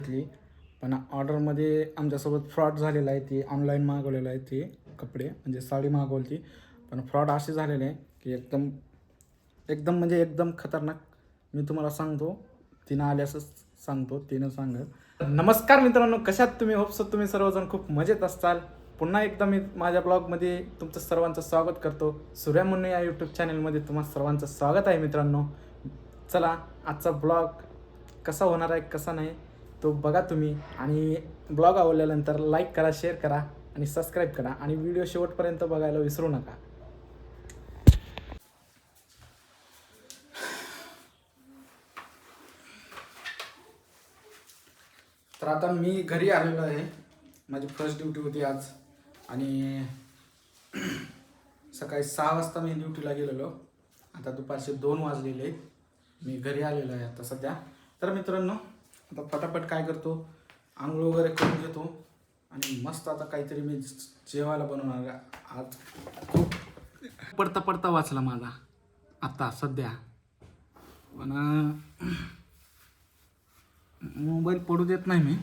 घेतली, पण ऑर्डरमध्ये आमच्यासोबत फ्रॉड झालेला आहे. ती ऑनलाईन मागवलेलं आहे ते कपडे, म्हणजे साडी मागवली, पण फ्रॉड असे झालेले आहे की एकदम एकदम म्हणजे एकदम खतरनाक. मी तुम्हाला सांगतो, तिनं आली असं सांगतो, तिनं सांगत. नमस्कार मित्रांनो, कशात तुम्ही? होप्स तुम्ही सर्वजण खूप मजेत असताल. पुन्हा एकदा मी माझ्या ब्लॉगमध्ये तुमचं सर्वांचं स्वागत करतो. सूर्या मुन्ने या यूट्यूब चॅनलमध्ये तुम्हा सर्वांचं स्वागत आहे मित्रांनो. चला, आजचा ब्लॉग कसा होणार आहे कसा नाही तो बघा तुम्ही, आणि ब्लॉग आवडल्यानंतर लाईक करा, शेअर करा आणि सबस्क्राईब करा, आणि व्हिडिओ शेवटपर्यंत बघायला विसरू नका. तर आता मी घरी आलेलो आहे. माझी फर्स्ट ड्युटी होती आज, आणि सकाळी 6 वाजता मी ड्युटीला गेलेलो. आता दुपारचे 2 वाजलेले आहेत. मी घरी आलेलो आहे आता सध्या. तर मित्रांनो, आता फटाफट काय करतो, आंघोळ वगैरे करून घेतो, आणि मस्त आता काहीतरी मी जेवायला बनवणार आहे. आज खूप पडता वाचला माझा आता सध्या, पण मोबाईल पडू देत नाही मी.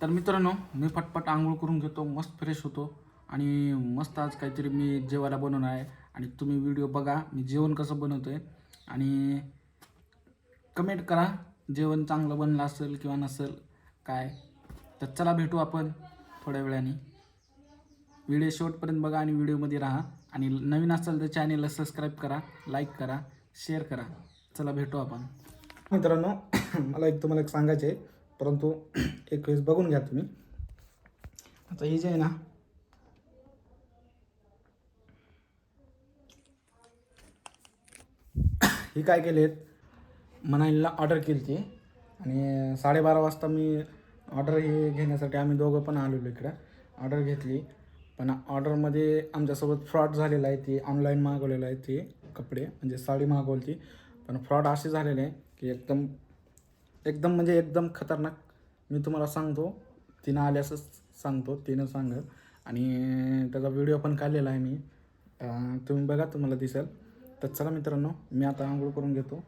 तर मित्रांनो, मी फटफट आंघोळ करून घेतो, मस्त फ्रेश होतो, आणि मस्त आज काहीतरी मी जेवायला बनवणार आहे. आणि तुम्ही व्हिडिओ बघा मी जेवण कसं बनवतो आहे, आणि कमेंट करा जेवण चांगलं बनलं असेल किंवा नसेल काय. तर चला, भेटू आपण थोड्या वेळाने. व्हिडिओ शेवटपर्यंत बघा आणि व्हिडिओमध्ये राहा, आणि नवीन असेल तर चॅनेलला सबस्क्राईब करा, लाईक करा, शेअर करा. चला, भेटू आपण. मित्रांनो, मला तुम्हाला एक सांगायचं आहे, परंतु एक वेळेस बघून घ्या तुम्ही. आता ही जे आहे ना, ही काय केलेत, मनालीला ऑर्डर केली ती, आणि 12:30 वाजता मी ऑर्डर हे घेण्यासाठी आम्ही दोघं पण आलेलो इकडं. ऑर्डर घेतली, पण ऑर्डरमध्ये आमच्यासोबत फ्रॉड झालेला आहे. ती ऑनलाईन मागवलेलं आहे ते कपडे, म्हणजे साडी मागवली, पण फ्रॉड असे झालेले आहे की एकदम एकदम म्हणजे एकदम खतरनाक. मी तुम्हाला सांगतो, तिनं आली असं सांगतो, तिनं सांगत, आणि त्याचा व्हिडिओ पण काढलेला आहे मी. तुम्ही बघा, तुम्हाला दिसेल. तर चला मित्रांनो, मी आता आंघोळ करून घेतो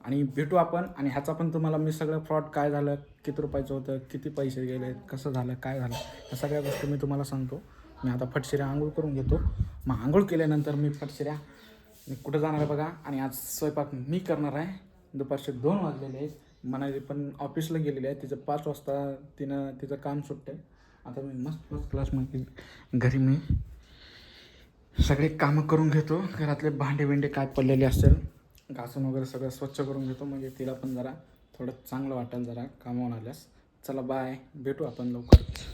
आणि भेटू आपण. आणि ह्याचा पण तुम्हाला मी सगळं फ्रॉड काय झालं, किती रुपयाचं होतं, किती पैसे गेले, कसं झालं, काय झालं, ह्या सगळ्या गोष्टी मी तुम्हाला सांगतो. मी आता फटशिऱ्या आंघोळ करून घेतो. मग आंघोळ केल्यानंतर मी फटशिऱ्या मी कुठं जाणार आहे बघा. आणि आज स्वयंपाक मी करणार आहे. दुपारचे 2 वाजलेले आहेत. मनाली पण ऑफिसला गेलेली आहे. तिचं 5 वाजता तिचं काम सुटते. आता मी मस्त क्लासमध्ये घरी मी सगळे कामं करून घेतो. घरातले भांडे काय पडलेले असेल घासून वगैरे सगळं स्वच्छ करून घेतो, म्हणजे तिला पण जरा थोडं चांगलं वाटेल जरा कामावून आल्यास. चला, बाय, भेटू आपण लवकरच.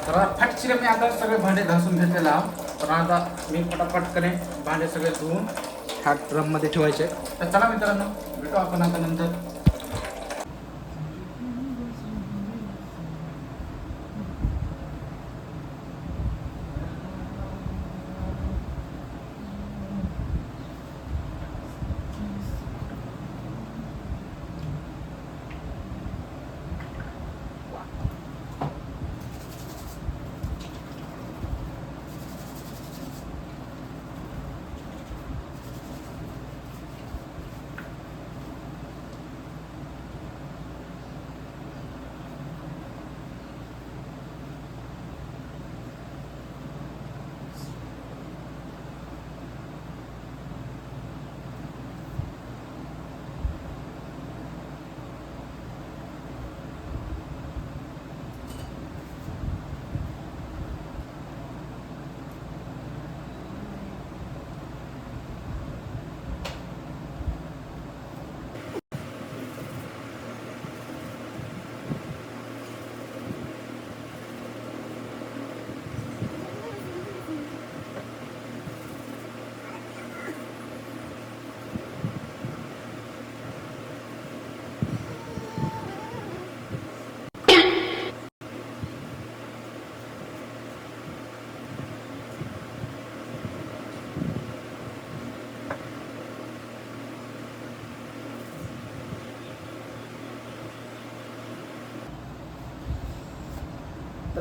तर फटशिरे मी आता सगळे भांडे घासून घेतलेले आहोत. तर आता मी फटाफटकने भांडे सगळे धुवून ह्या ड्रममध्ये ठेवायचे. तर चला मित्रांनो, भेटू आपण आता नंतर.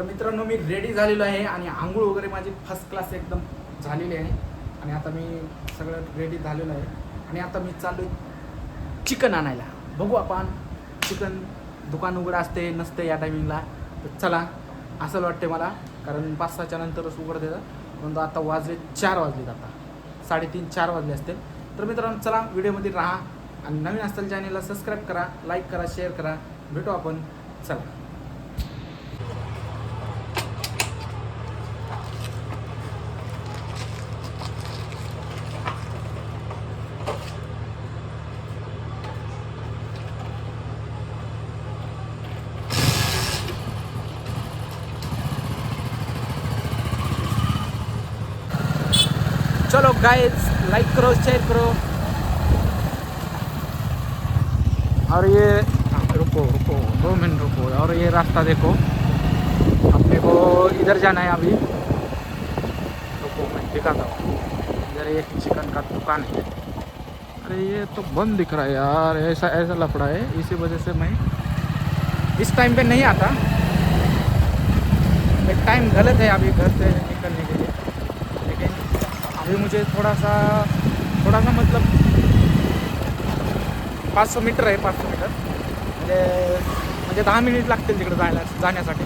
तर मित्रांनो मी रेडी झालेलो आहे आणि आंघोळ वगैरे माझी फर्स्ट क्लास एकदम झालेली आहे आणि आता मी सगळं रेडी झालेलो आहे आणि आता मी चाललो चिकन आणायला. बघू आपण चिकन दुकान उघडं असते नसते या टायमिंगला, तर चला असं वाटते मला, कारण 5-6च्या नंतरच उघडं देतं. परंतु आता वाजले 4 वाजलेत, आता 3:30-4 वाजले असतील. तर मित्रांनो चला व्हिडिओमध्ये राहा आणि नवीन असतील चॅनलला सबस्क्राईब करा, लाईक करा, शेअर करा. भेटू आपण, चला. चलो गाइस, लाइक करो, शेयर करो. और ये रुको 2 मिनट रुको. और ये रास्ता देखो, अपने को इधर जाना है अभी. रुको मैं दिखाता हूँ. इधर एक चिकन का दुकान है. अरे ये तो बंद दिख रहा है यार, ऐसा लफड़ा है, इसी वजह से मैं इस टाइम पे नहीं आता. एक टाइम गलत है अभी घर से निकलने के लिए, लेकिन अभी मुझे थोड़ा सा मतलब 500 मीटर आहे. 500 मीटर म्हणजे 10 मिनिट लागतील तिकडे जाण्यासाठी.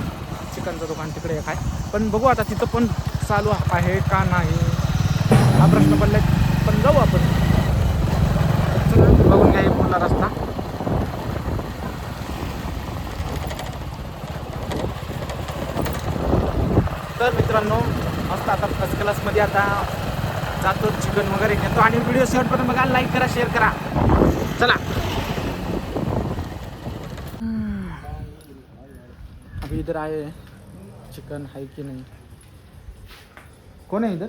चिकनचं दुकान तिकडे एक आहे, पण बघू आता तिथं पण चालू आहे का नाही हा प्रश्न पडला, पण जाऊ आपण. बघून घ्या पुढला रस्ता. तर मित्रांनो मस्त आता फर्स्ट क्लासमध्ये आता जातो, चिकन वगैरे घेतो आणि व्हिडिओ शेवटपर्यंत बघा, लाईक करा, शेअर करा. चला. अभी इधर आए चिकन है कि नहीं, कौन है इधर?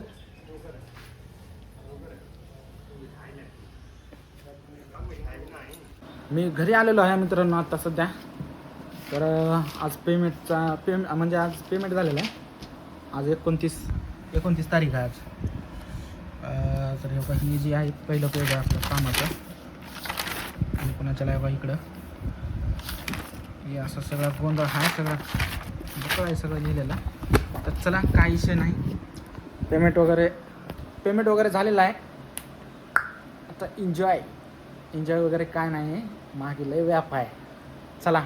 मी घरी आलेलो आहे मित्रांनो आता सध्या. तर आज म्हणजे आज पेमेंट झालेलं आहे. आज 29 तारीख आहे आज. तर ही जी आहे पहिलं पेज आहे आपलं कामाचं, आणि पुन्हा चला बघा इकडं हे असं सगळं गोंधळ आहे, सगळं बघा आहे सगळं लिहिलेलं. तर चला काही विषय नाही, पेमेंट वगैरे झालेलं आहे. आता एन्जॉय वगैरे काय नाही आहे, मागे लय व्याप आहे. चला.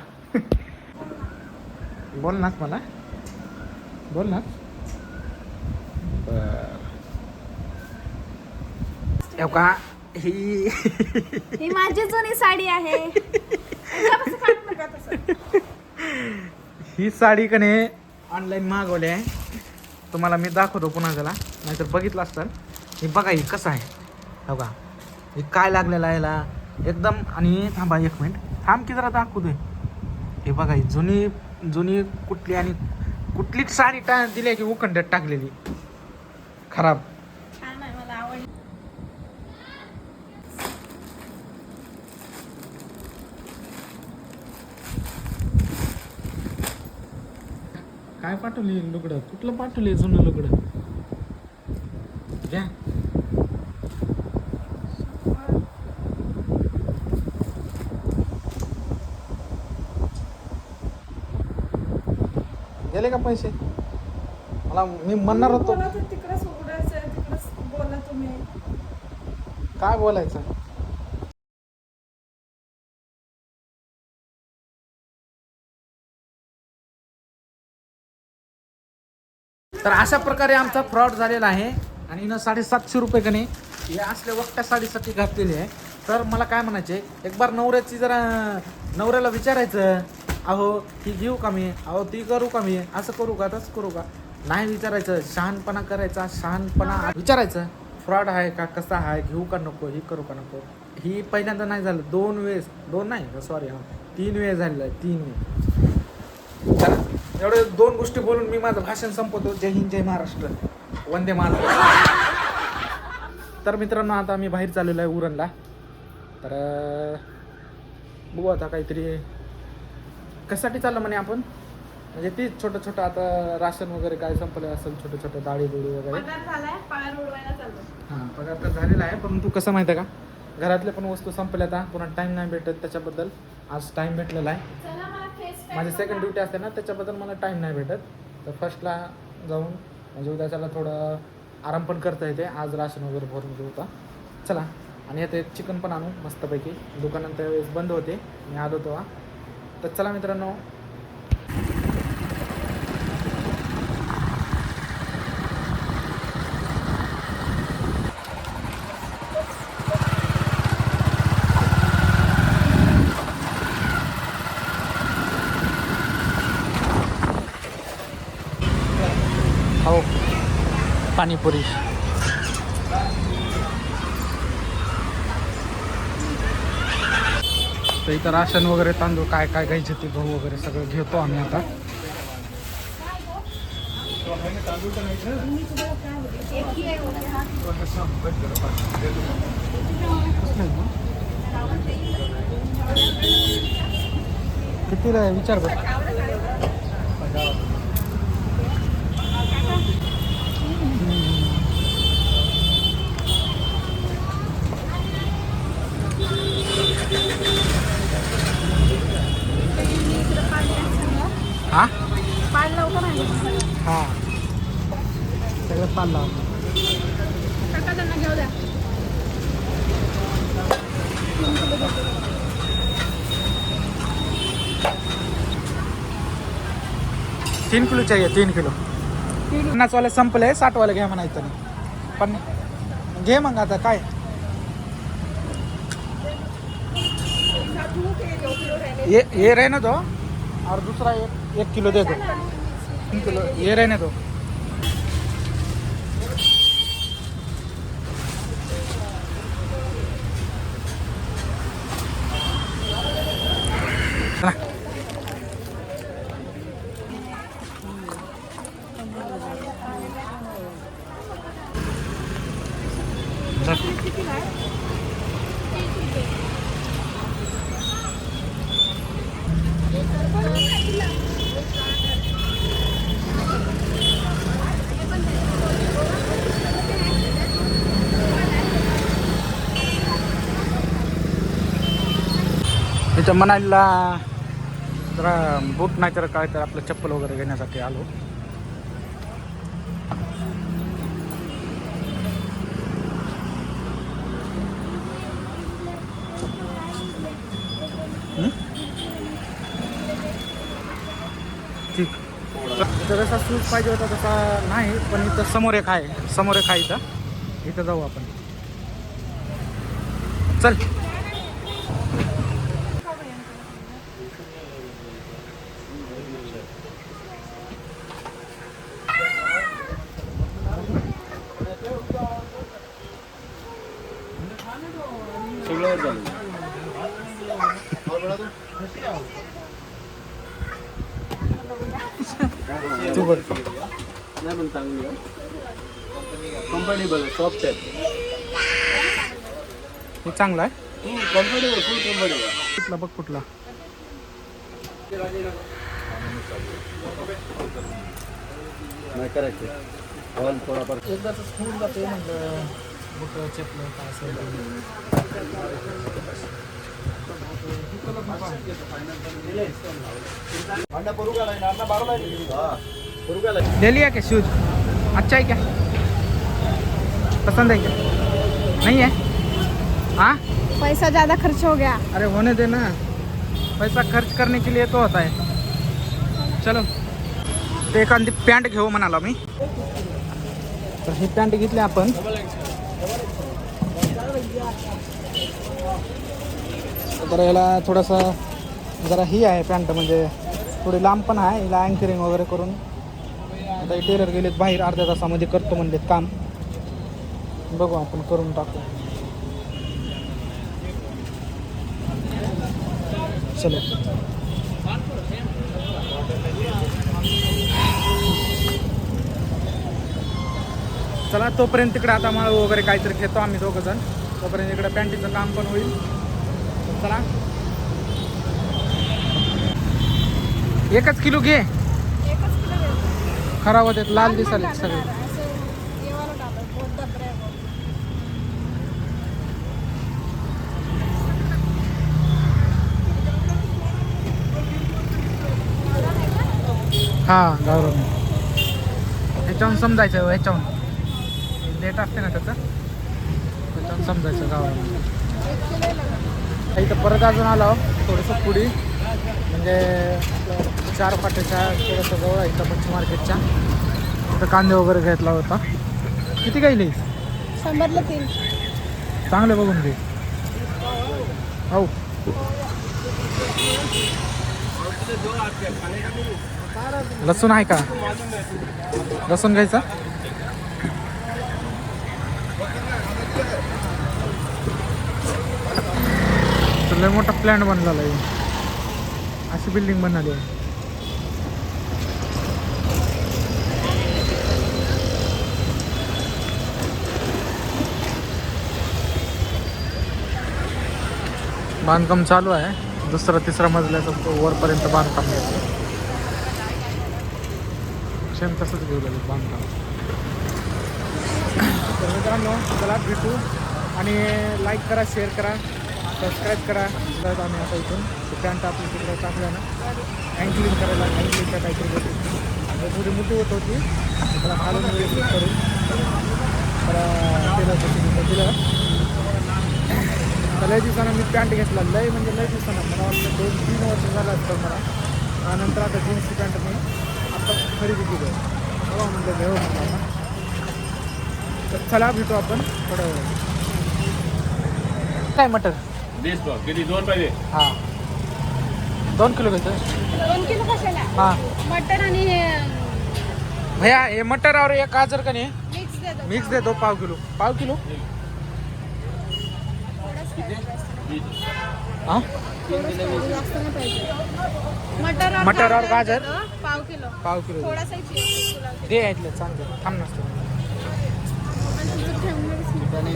बोल नाच मला, बोल नाच. का ही माझी जुनी साडी आहे. ही साडी कने ऑनलाईन मागवली आहे, तुम्हाला मी दाखवतो पुन्हा त्याला, नाहीतर बघितलं असतं. हे बघा ही कसं आहे, हो का, हे काय लागलेलं आहे याला एकदम. आणि थांबा 1 मिनिट थांब की जरा दाखवतोय. हे बघा ही जुनी कुठली आणि कुठलीच साडी दिली की उखंड्यात टाकलेली, खराब. छान आहे, मला आवडली. काय पाठवली लुगडं, कुठलं पाठवली जुनं लुगडं घ्या. गेले का पैसे? मला मी म्हणणार होतो. तिकडच उघडायचं, तिकडच बोला तुम्ही. काय बोलायचं? तर अशा प्रकारे आमचा फ्रॉड झालेला आहे आणि 750 रुपये कने हे असल्या वक्त्या साडीसाठी घातलेली आहे. तर मला काय म्हणायचे, एक बार नवऱ्याला विचारायचं, अहो ही घेऊ का मी, अहो ती करू का मी, असं करू का तसं करू का. नाही विचारायचं, शहाणपणा करायचा, विचारायचं फ्रॉड आहे का, कसा आहे, घेऊ का नको, ही करू का नको. ही पहिल्यांदा नाही झालं, 2 वेळेस, 2 नाही सॉरी 3 वेळेस झालेलं आहे, 3 वेळेस. चला एवढे 2 गोष्टी बोलून मी माझं भाषण संपवतो. जय हिंद, जय महाराष्ट्र, वंदे मातरम. तर मित्रांनो आता आम्ही बाहेर चाललेलो आहे उरणला. तर बघू आता काहीतरी कशासाठी चाललं म्हणे आपण, म्हणजे तीच छोटं आता राशन वगैरे काय संपलं असेल, छोटं डाळी वगैरे. हां पगार तर झालेला आहे, परंतु कसं माहिती आहे का, घरातले पण वस्तू संपल्या आता, पुन्हा टाईम नाही भेटत. त्याच्याबद्दल आज टाईम भेटलेला आहे. माझी सेकंड ड्युटी असते ना, त्याच्याबद्दल मला टाईम नाही भेटत. तर फर्स्टला जाऊन म्हणजे उद्या त्याला थोडं आराम पण करता येते. आज राशन वगैरे भरून घेऊ होता. चला आणि आता एक चिकन पण आणू मस्तपैकी. दुकानात त्यावेळेस बंद होते, मी आलो तेव्हा. तर चला मित्रांनो. हो पाणीपुरी. तर इथं राशन वगैरे तांदूळ काय काय घ्यायचे ते गहू वगैरे सगळं घेतो आम्ही आता. कितीला आहे विचार बघ. हा पाड लवकर आहे हा सगळं पाळला. काका त्यांना घेऊ द्या. 3 किलो चाहिए. 3 किलो. 50 वाले संपले, 60 वाले घ्या म्हणायचं नाही पण घे मग आता काय. ये रहने दो और दूसरा एक किलो दे दो. 3 किलो ये रहने दो. इथं मनालीला जरा बूट नाही तर काय तर आपलं चप्पल वगैरे घेण्यासाठी आलो. ठीक. इथं जसा शूज पाहिजे होता तसा नाही, पण इथं समोर एक आहे इथं जाऊ आपण. चल. तू बघ. नाही पण चांगली आहे, कम्फर्टेबल, सॉफ्ट आहे. हे चांगलं आहे. कम्फर्टेबल, फुल कम्फर्टेबल. कुठला बघ कुठला. नाही करायचं हॉल थोडाफार एकदाच स्कूल जाते म्हटलं बुट चपलं काय असेल ले लिया क्या शूज. अच्छा है क्या, पसंद है क्या. नहीं है. हाँ पैसा ज्यादा खर्च हो गया. अरे होने देना, पैसा खर्च करने के लिए तो होता है. चलो. तर एखादी पॅन्ट घेऊ म्हणाला मी. तर ही पॅन्ट घेतली आपण. तर याला थोडंसं जरा ही आहे पॅन्ट, म्हणजे थोडी लांब पण आहे. हिला अँकरिंग वगैरे करून आता टेलर गेलेत बाहेर, अर्ध्या तासामध्ये करतो म्हणलेत काम. बघू आपण करून टाकू. चलो. चला तोपर्यंत तिकडे आता माळ वगैरे काहीतरी घेतो आम्ही दोघं जण. तोपर्यंत इकडे पॅन्टीचं काम पण होईल. चला. 1 किलो घे. खराब होते, लाल दिसाले सगळे. हा गावरान. ह्याच्याहून समजायचं ह्याच्याहून लेट असते ना त्याचं त्याच्याहून समजायचं गावाला. इथं परत अजून आलो थोडंसं पुढी म्हणजे आपलं 4 फाट्याच्या थोडंसं जवळ आहे इथं मच्छी मार्केटच्या. इथं कांदे वगैरे घेतला होता. किती गायले 100ला 3. चांगले बघून घे. हो लसूण आहे का? लसूण घ्यायचा. लय मोठा प्लॅन बनलेला आहे. अशी बिल्डिंग बनवली आहे. बांधकाम चालू आहे. 2-3 मजल्याचं वरपर्यंत बांधकाम घ्यायचं. सेम तसंच घेऊ लागेल बांधकाम. तर मित्रांनो चला भेटू आणि लाईक करा, शेअर करा, सबस्क्राईब करा. तर आम्ही आता इथून पॅन्ट आपली तिकडे टाकलं ना अँकलिंग करायला अँकलिंगच्या काहीतरी गोष्टी थोडी मोठी होत होती त्याला खालून व्यवस्थित करून तर दिलं. तर लय दिवसानं मी पॅन्ट घेतला. लय म्हणजे लय दिवसानं मला वाटतं 2-3 वर्ष झालं असतं मला. त्यानंतर आता जीन्सची पॅन्ट मी आता खरेदी केली आहे. तेव्हा म्हणलं घेऊ म्हणलं आता. तर चला भेटू आपण थोड्या वेळ. काय मटर 20 किती 2 पाहिजे. हां 2 किलो घ्यायचं. 2 किलो कशाला? हां मटन आणि भैया हे मटर और एक गाजर का नाही मिक्स दे दो. मिक्स दे दो पाव किलो. पाव किलो हाँ जास्त नाही पाहिजे. मटर और गाजर पाव किलो. पाव किलो थोडासा ही चीज पुलाव दे ऐकलं चांगलं थांब नसतं. आणि तुझं ठेवणारच नाही.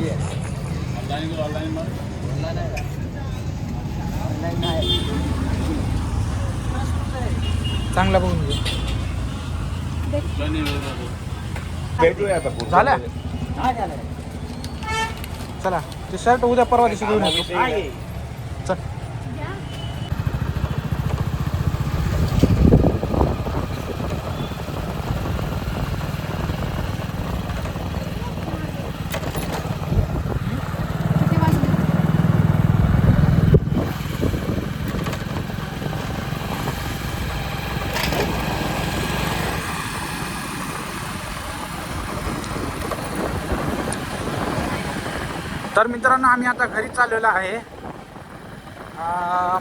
चांगला बघून घे. भेटूया आता पुढे. झालं चला ते शर्ट उद्या परवा दिवशी घेऊन येतो. चल किती वाजले? तर मित्रांनो आम्ही आता घरी चाललेलो आहे.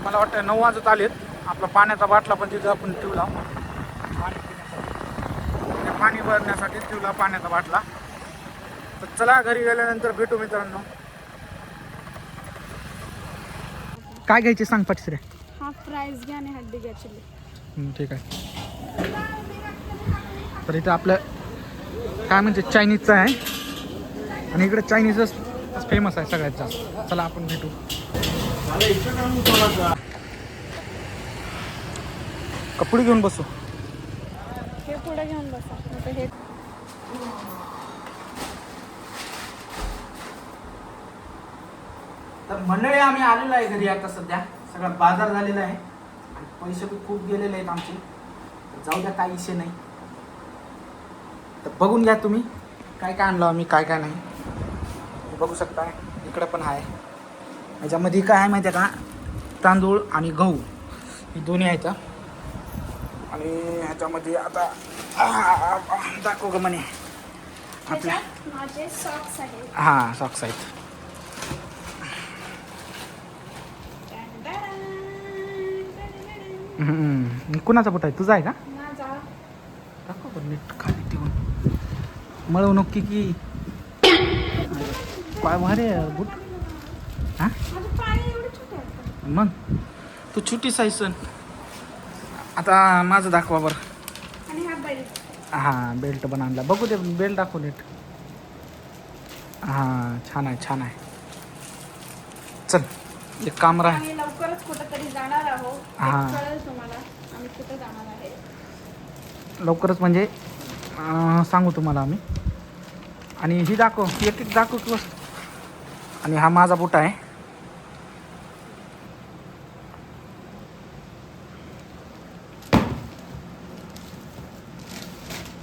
मला वाटतं 9 वाजत आलेत. आपला पाण्याचा बाटला पण तिथं आपण ठेवला पाणी भरण्यासाठी ठेवला पाण्याचा बाटला. तर चला घरी गेल्यानंतर भेटू मित्रांनो. काय घ्यायचे सांग पटसरे. हाफ फ्राईज घ्या आणि हड्डी घ्या चिल्ली. ठीक आहे. तर इथं आपलं काय म्हणजे चायनीजचं आहे आणि इकडे चायनीजच फेमस आहे सगळ्यात जास्त. चला आपण भेटू. कपडे घेऊन बसू. हे पुढे घेऊन बसा. आता हे तर मंडळी आम्ही आलेलो आहे घरी आता सध्या. सगळा बाजार झालेला आहे आणि पैसे पण खूप गेलेले आहेत आमचे. तर जाऊ द्या काही विषय नाही. तर बघून घ्या तुम्ही काय काय आणलं आम्ही काय काय नाही. बघू शकता इकडं पण आहे. ह्याच्यामध्ये काय आहे माहिती आहे का तांदूळ आणि गहू ही दोन्ही आहेत. आणि ह्याच्यामध्ये आता दाखव ग म्हणे आपल्या माझे सॉक्स आहेत. हां सॉक्स आहेत. कुणाचा बुट आहे तुझा आहे का? माझा दाखव बरं नीट खाली ठेवून मळू नक्की की काय भारी आहे बूट. हां माझे पाय एवढे छोटे आहेत. मग तू छोटी साईज आता माझं दाखवा बरं. आणि हा बेल्ट. हां बेल्ट पण आणला. बघू दे बेल्ट दाखवू नीट. हां छान आहे छान आहे. चल एक काम राह. आम्ही लवकरच कुठेतरी जाणार आहोत. हां. कळेल तुम्हाला आम्ही कुठे जाणार आहे. लवकरच म्हणजे सांगू तुम्हाला आम्ही. आणि ही दाखव एक एक दाखव की वस्तू. आणि हा माझा बूट आहे.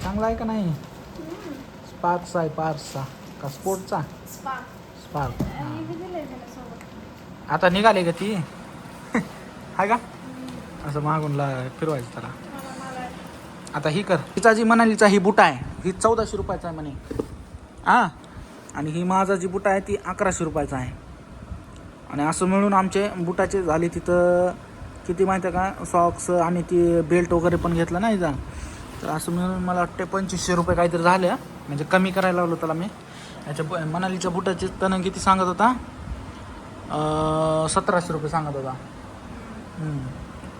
चांगला आहे का नाही? पार्कचा आहे, पार्कचा का स्पोर्टचा स्पा स्पार्क. आणि बी दिलंय त्याला सोबत. आता निघाले का ती हाय का असं मागून फिरवायचं त्याला. मला आता ही कर, हिचा जी मनालीचा ही बुटा आहे ही 1400 रुपयाचा आहे म्हणे हां, आणि ही माझा जी बुटा आहे ती 1100 रुपयाचा आहे. आणि असं मिळून आमचे बुटाचे झाले तिथं किती माहिती आहे का, सॉक्स आणि ती बेल्ट वगैरे पण घेतला नाही जा, तर असं मिळून मला वाटते 2500 रुपये काहीतरी झाले. म्हणजे कमी करायला लावलं त्याला मी. याच्या मनालीच्या बुटाचे तण किती सांगत होता, 1700 रुपये सांगत होता.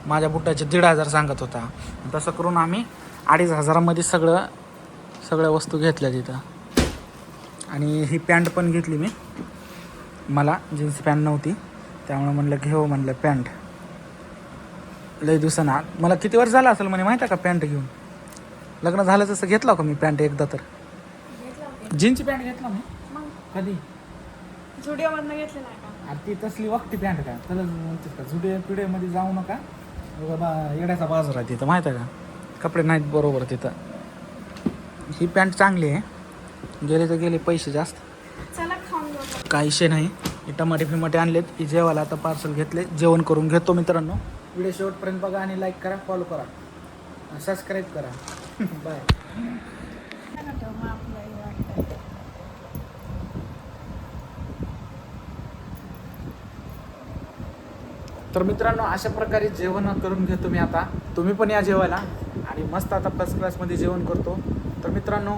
माझ्या बुटाचे 1500 सांगत होता. तसं करून आम्ही 2500मध्ये सगळ्या वस्तू घेतल्या तिथं. आणि ही पॅन्ट पण घेतली मी, मला जीन्स पॅन्ट नव्हती त्यामुळे म्हणलं घेऊ म्हणलं पॅन्ट. लई दिवसांना मला किती वर्ष झालं असेल म्हणे माहिती आहे का पॅन्ट घेऊन. लग्न झालं तसं घेतला का मी पॅन्ट एकदा तर. घेतला होता. जीन्सची पॅन्ट घेतला मी मग कधी. झुडिओमधनं घेतलं नाही का? आणि ती तसली वक्ती पॅन्ट का त्याला म्हणतेस का जुडे पिढेमध्ये जाऊ नका बाबा, येड्याचा बाजार आहे तिथं माहिती आहे का, कपडे नाहीत बरोबर तिथं. ही पॅन्ट चांगली आहे, गेले तर गेले पैसे जास्त, चला खाऊन जाऊ. काही विषय नाही. हे टमाटे फिमाटे आणलेत की जेवायला आता पार्सल घेतले, जेवण करून घेतो मित्रांनो. व्हिडिओ शेवटपर्यंत बघा आणि लाईक करा, फॉलो करा, सबस्क्राईब करा. बाय. मग आपल्याला वाटतं. तर मित्रांनो अशा प्रकारे जेवण करून घेतो मी आता. तुम्ही पण या जेवायला आणि मस्त आता फर्स्ट क्लासमध्ये जेवण करतो. तर मित्रांनो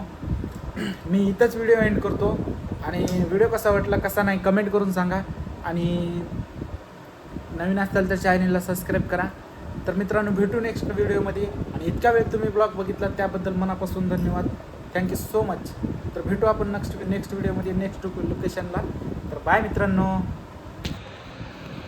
मी इथंच व्हिडिओ एंड करतो. आणि व्हिडिओ कसा वाटला कसा नाही कमेंट करून सांगा. आणि नवीन असाल तर चॅनलला सबस्क्राईब करा. तर मित्रांनो भेटू नेक्स्ट व्हिडिओमध्ये. आणि इतका वेळ तुम्ही ब्लॉग बघितला त्याबद्दल मनापासून धन्यवाद. Thank you so much. तर भेटू आपण नेक्स्ट व्हिडिओमध्ये नेक्स्ट लोकेशनला. तर बाय मित्रांनो.